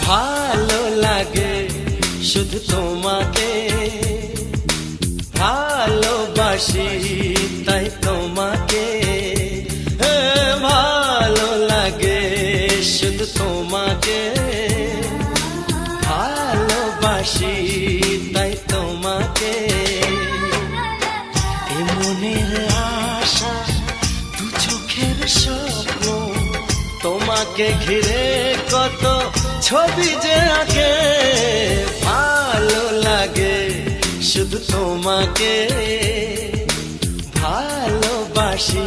ভালো লাগে শুধু তোমাকে, ভালোবাসি তাই তোমাকে। ভালো লাগে শুধু তোমাকে, ভালোবাসি তাই তোমাকে। এ মনের আশা দু চোখের স্বপ্ন, তোমাকে ঘিরে কত ছবি যে আঁকে। ভালো লাগে শুধু তোমাকে, ভালোবাসি